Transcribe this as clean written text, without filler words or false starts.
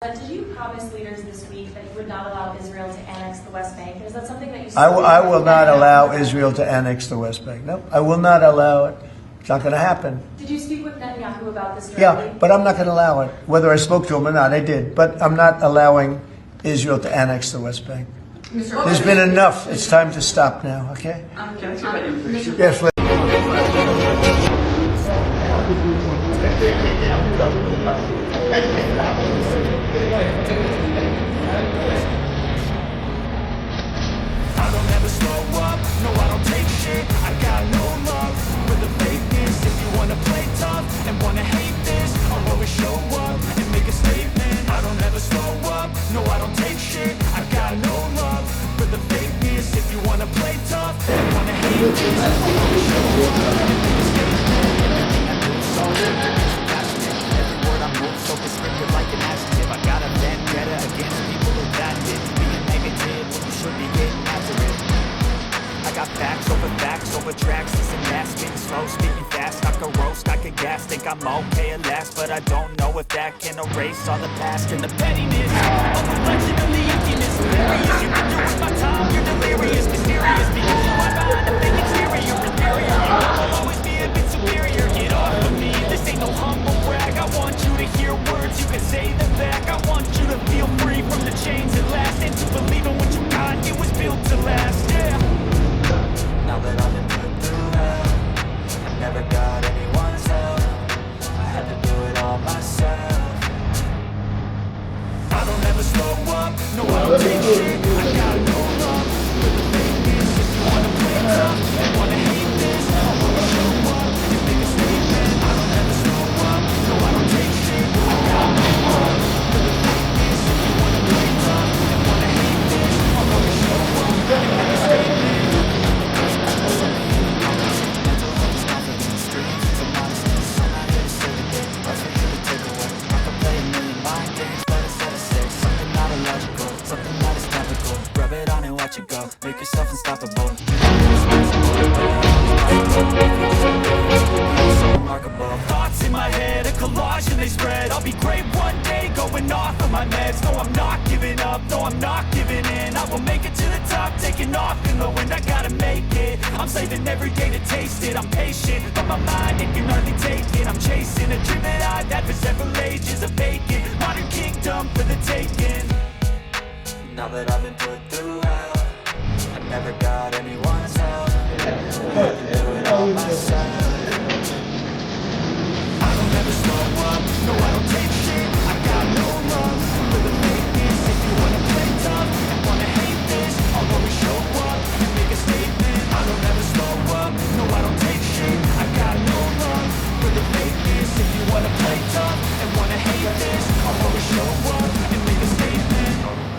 But did you promise leaders this week that you would not allow Israel to annex the West Bank? Is that something that you I will not allow Israel to annex the West Bank. No, I will not allow it. It's not going to happen. Did you speak with Netanyahu about this directly? Yeah, but I'm not going to allow it. Whether I spoke to him or not, I did. But I'm not allowing Israel to annex the West Bank. There's been enough. It's time to stop now, okay? Yes, please. I don't ever slow up, no I don't take shit. I got no love for the fakeness. If you wanna play tough and wanna hate this, I'll always show up and make a statement. I don't ever slow up, no I don't take shit. I got no love for the fakeness. If you wanna play tough and wanna hate this, I'll always show up and make a statement. Everything I do is so passionate. Every word I move so prescriptive like an adjective. I got a vendetta against people who that did. Being negative when you should be getting after it. I got facts over tracks. Listen that, speaking slow, speaking fast. I could roast, I could gas. Think I'm okay at last, but I don't know if that can erase all the past and the pettiness. A reflection of the emptiness. Hilarious, you can do with my time. You're delirious, mysterious, because you are behind a fake exterior. Inferior, you know I'll always be a bit superior. Get off of me, this ain't no humble brag. I want you to hear words, you can say them back. I want you to feel free from the chains at last, and to believe in what you got, it was built to last, yeah. Now that I've been put through hell, I never got anyone's help. I had to do it all myself. I don't ever slow up, no I don't take shit. I got no love for the fakeness. If you wanna play tough and wanna hate this, I'll always show up and make a statement. I don't ever slow up, no I don't take shit. I got no love for the fakeness. If you wanna play tough and wanna hate this, I'll always show up and make a statement. Something that is topical. Rub it on and watch it go. Make yourself unstoppable. So remarkable. Thoughts in my head, a collage and they spread. I'll be great one day, going off of my meds. No, I'm not giving up, no, I'm not giving in. I will make it to the top, taking off in the wind. I gotta make it. I'm saving every day to taste it. I'm patient, but my mind, it can hardly take it. I'm chasing a dream that I've had for several ages. A vacant modern kingdom for the taking. Now that I've been put through hell, I never got anyone's help. I had to do it all myself. I don't ever slow up, no I don't take